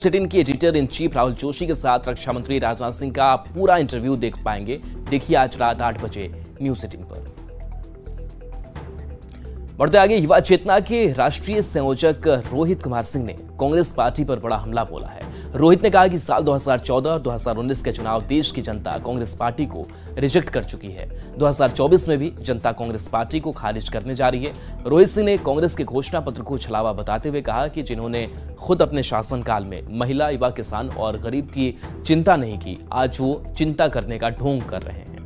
सिटिन की editor in chief Rahul Joshi के साथ रक्षा मंत्री राजनाथ सिंह का पूरा इंटरव्यू देख पाएंगे। देखिए आज रात 8 बजे न्यूज 18 पर। बढ़ते आगे, युवा चेतना के राष्ट्रीय संयोजक रोहित कुमार सिंह ने कांग्रेस पार्टी पर बड़ा हमला बोला है। रोहित ने कहा कि साल 2014 और 2019 के चुनाव देश की जनता कांग्रेस पार्टी को रिजेक्ट कर चुकी है। 2024 में भी जनता कांग्रेस पार्टी को खारिज करने जा रही है। रोहित सिंह ने कांग्रेस के घोषणा पत्र को छलावा बताते हुए कहा कि जिन्होंने खुद अपने शासनकाल में महिला, युवा, किसान और गरीब की चिंता नहीं की, आज वो चिंता करने का ढोंग कर रहे हैं।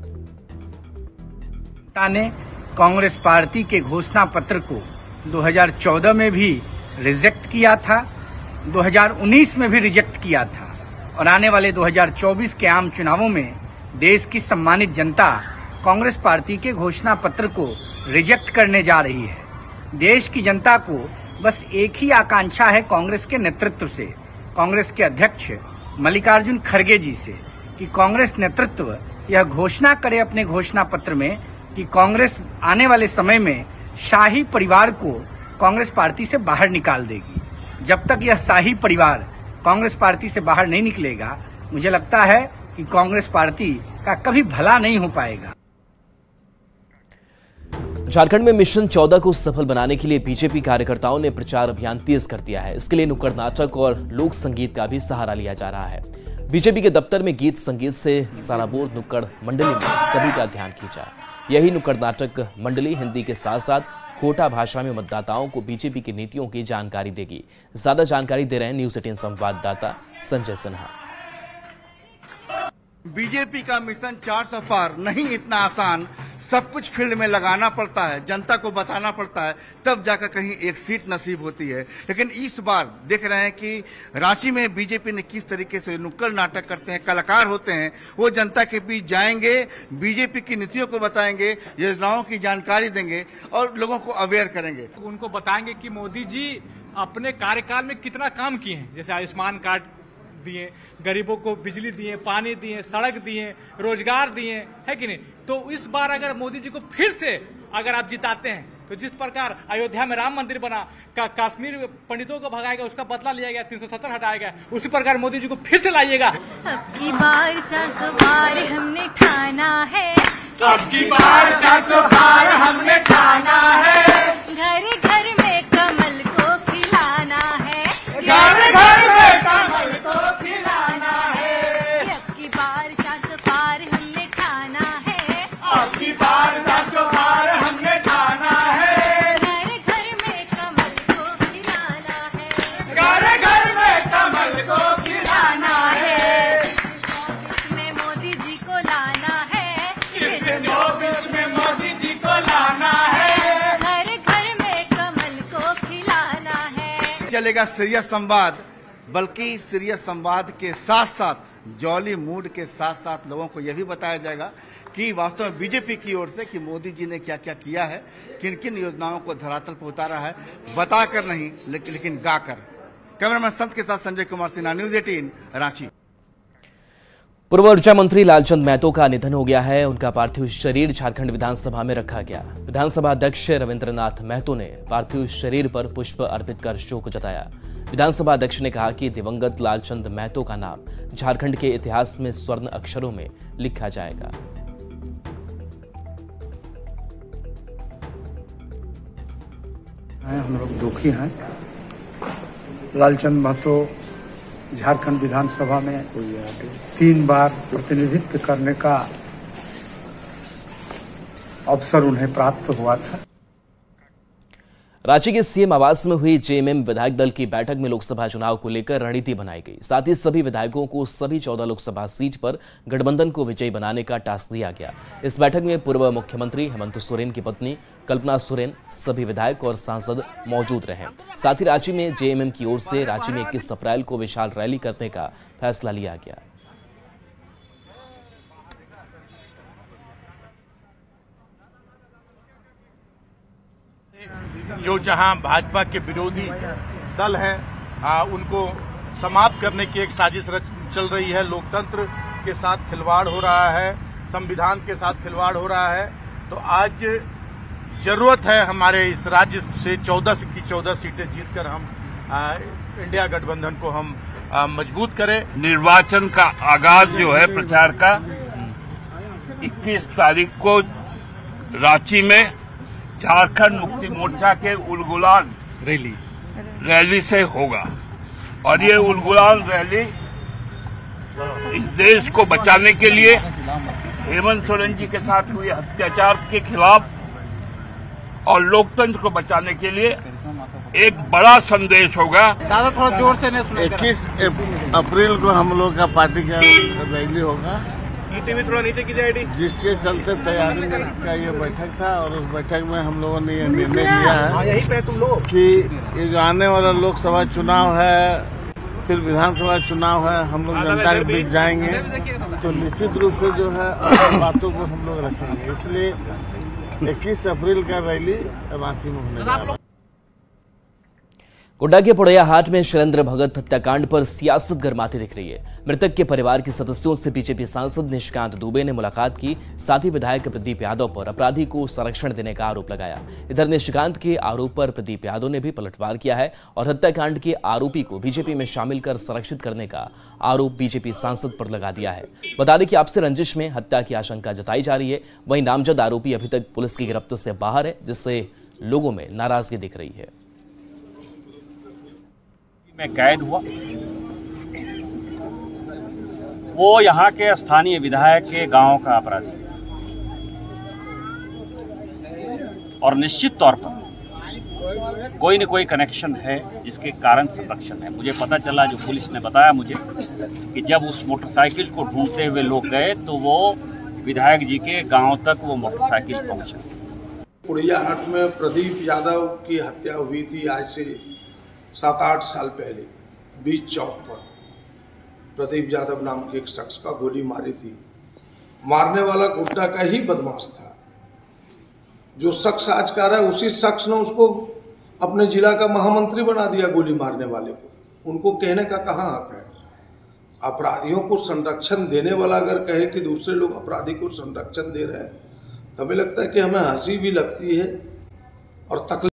कांग्रेस पार्टी के घोषणा पत्र को 2014 में भी रिजेक्ट किया था, 2019 में भी रिजेक्ट किया था और आने वाले 2024 के आम चुनावों में देश की सम्मानित जनता कांग्रेस पार्टी के घोषणा पत्र को रिजेक्ट करने जा रही है। देश की जनता को बस एक ही आकांक्षा है कांग्रेस के नेतृत्व से, कांग्रेस के अध्यक्ष मल्लिकार्जुन खड़गे जी से, कि कांग्रेस नेतृत्व यह घोषणा करे अपने घोषणा पत्र में कि कांग्रेस आने वाले समय में शाही परिवार को कांग्रेस पार्टी से बाहर निकाल देगी। जब तक यह शाही परिवार कांग्रेस पार्टी से बाहर नहीं निकलेगा, मुझे लगता है कि कांग्रेस पार्टी का कभी भला नहीं हो पाएगा। झारखंड में मिशन 14 को सफल बनाने के लिए बीजेपी कार्यकर्ताओं ने प्रचार अभियान तेज कर दिया है। इसके लिए नुक्कड़ नाटक और लोक संगीत का भी सहारा लिया जा रहा है। बीजेपी के दफ्तर में गीत संगीत से साराबोर नुक्कड़ मंडली में सभी का ध्यान खींचा। यही नुक्कड़ नाटक मंडली हिंदी के साथ साथ खोटा भाषा में मतदाताओं को बीजेपी की नीतियों की जानकारी देगी। ज्यादा जानकारी दे रहे हैं न्यूज 18 संवाददाता संजय सिन्हा। बीजेपी का मिशन 400 पार नहीं इतना आसान, सब कुछ फील्ड में लगाना पड़ता है, जनता को बताना पड़ता है, तब जाकर कहीं एक सीट नसीब होती है। लेकिन इस बार देख रहे हैं कि रांची में बीजेपी ने किस तरीके से नुक्कड़ नाटक करते हैं, कलाकार होते हैं, वो जनता के बीच जाएंगे, बीजेपी की नीतियों को बताएंगे, योजनाओं की जानकारी देंगे और लोगों को अवेयर करेंगे। उनको बताएंगे कि मोदी जी अपने कार्यकाल में कितना काम किए हैं, जैसे आयुष्मान कार्ड दिए, गरीबों को बिजली दिए, पानी दिए, सड़क दिए, रोजगार दिए, है कि नहीं। तो इस बार अगर मोदी जी को फिर से अगर आप जिताते हैं तो जिस प्रकार अयोध्या में राम मंदिर बना, कश्मीर पंडितों को भगाया गया, उसका बदला लिया गया, 370 हटाया गया, उसी प्रकार मोदी जी को फिर से लाइएगा। अब की बार 400 पार हमने ठाना है, अब की बार 400 पार हमने ठाना है, घर घर में कमल को खिलाना है, घर घर में कमल को खिलाना है। अब की बार 400 पार हमने ठाना है, अब की बार 400 पार हमने ठाना है, घर घर में कमल को खिलाना है, घर घर में कमल को खिलाना है। इसमें मोदी जी को लाना है, इस 24 में मोदी जी को लाना है, घर घर में कमल को खिलाना है। चलेगा सीरियस संवाद, बल्कि सीरियस संवाद के साथ साथ जॉली मूड के साथ साथ लोगों को यह भी बताया जाएगा कि वास्तव में बीजेपी की ओर से कि मोदी जी ने क्या क्या किया है, किन किन योजनाओं को धरातल पर उतारा है, बताकर नहीं लेकिन गाकर। कैमरामैन संत के साथ संजय कुमार सिन्हा, न्यूज 18 रांची। पूर्व ऊर्जा मंत्री लालचंद महतो का निधन हो गया है। उनका पार्थिव शरीर झारखंड विधानसभा में रखा गया। विधानसभा अध्यक्ष रविंद्रनाथ महतो ने पार्थिव शरीर पर पुष्प अर्पित कर शोक जताया। विधानसभा अध्यक्ष ने कहा कि दिवंगत लालचंद महतो का नाम झारखंड के इतिहास में स्वर्ण अक्षरों में लिखा जाएगा। हम लोग दुखी हैं। लालचंद महतो झारखंड विधानसभा में 3 बार प्रतिनिधित्व करने का अवसर उन्हें प्राप्त हुआ था। रांची के सीएम आवास में हुई जेएमएम विधायक दल की बैठक में लोकसभा चुनाव को लेकर रणनीति बनाई गई। साथ ही सभी विधायकों को सभी 14 लोकसभा सीट पर गठबंधन को विजयी बनाने का टास्क दिया गया। इस बैठक में पूर्व मुख्यमंत्री हेमंत सोरेन की पत्नी कल्पना सोरेन, सभी विधायक और सांसद मौजूद रहे। साथ ही रांची में जेएमएम की ओर से रांची में 21 अप्रैल को विशाल रैली करने का फैसला लिया गया। जो जहां भाजपा के विरोधी दल हैं उनको समाप्त करने की एक साजिश चल रही है, लोकतंत्र के साथ खिलवाड़ हो रहा है, संविधान के साथ खिलवाड़ हो रहा है। तो आज जरूरत है हमारे इस राज्य से 14 की 14 सीटें जीतकर हम इंडिया गठबंधन को हम मजबूत करे। निर्वाचन का आगाज जो है प्रचार का 21 तारीख को रांची में झारखंड मुक्ति मोर्चा के उलगुलान रैली से होगा और ये उलगुलान रैली इस देश को बचाने के लिए हेमंत सोरेन जी के साथ हुए अत्याचार के खिलाफ और लोकतंत्र को बचाने के लिए एक बड़ा संदेश होगा। दादा थोड़ा जोर से नहीं सुना। 21 अप्रैल को हम लोग का पार्टी का रैली होगा। टीवी थोड़ा नीचे की जाएगी। जिसके चलते तैयारी का ये बैठक था और उस बैठक में हम लोगों ने ये निर्णय लिया है यही पे तुम लोग कि ये जो आने वाला लोकसभा चुनाव है फिर विधानसभा चुनाव है, हम लोग जनता के बीच जाएंगे तो निश्चित रूप से जो है अपनी बातों को हम लोग रखेंगे। इसलिए 21 अप्रैल का रैली रांची में होने जा रहा है। गोड्डा के पोड़ैया हाट में शैलेंद्र भगत हत्याकांड पर सियासत गरमाती दिख रही है। मृतक के परिवार के सदस्यों से बीजेपी सांसद निशिकांत दुबे ने मुलाकात की। साथ ही विधायक प्रदीप यादव पर अपराधी को संरक्षण देने का आरोप लगाया। इधर निशिकांत के आरोप पर प्रदीप यादव ने भी पलटवार किया है और हत्याकांड के आरोपी को बीजेपी में शामिल कर संरक्षित करने का आरोप बीजेपी सांसद पर लगा दिया है। बता दें कि आपसी रंजिश में हत्या की आशंका जताई जा रही है। वहीं नामजद आरोपी अभी तक पुलिस की गिरफ्त से बाहर है, जिससे लोगों में नाराजगी दिख रही है। में कैद हुआ, वो यहाँ के स्थानीय विधायक के गांव का अपराधी और निश्चित तौर पर कोई न कोई कनेक्शन है जिसके कारण संरक्षण है। मुझे पता चला, जो पुलिस ने बताया मुझे, कि जब उस मोटरसाइकिल को ढूंढते हुए लोग गए तो वो विधायक जी के गांव तक वो मोटरसाइकिल पहुंचा। पोड़ैया हाट में प्रदीप यादव की हत्या हुई थी आज से 7-8 साल पहले। बीच चौक पर प्रदीप यादव नाम के एक शख्स का गोली मारी थी। मारने वाला गुड्डा का ही बदमाश था। जो शख्स आज कह रहा है उसी शख्स ने उसको अपने जिला का महामंत्री बना दिया, गोली मारने वाले को। उनको कहने का कहाँ हक है? अपराधियों को संरक्षण देने वाला अगर कहे कि दूसरे लोग अपराधी को संरक्षण दे रहे हैं, तो हमें लगता है कि हमें हंसी भी लगती है और तकलीफ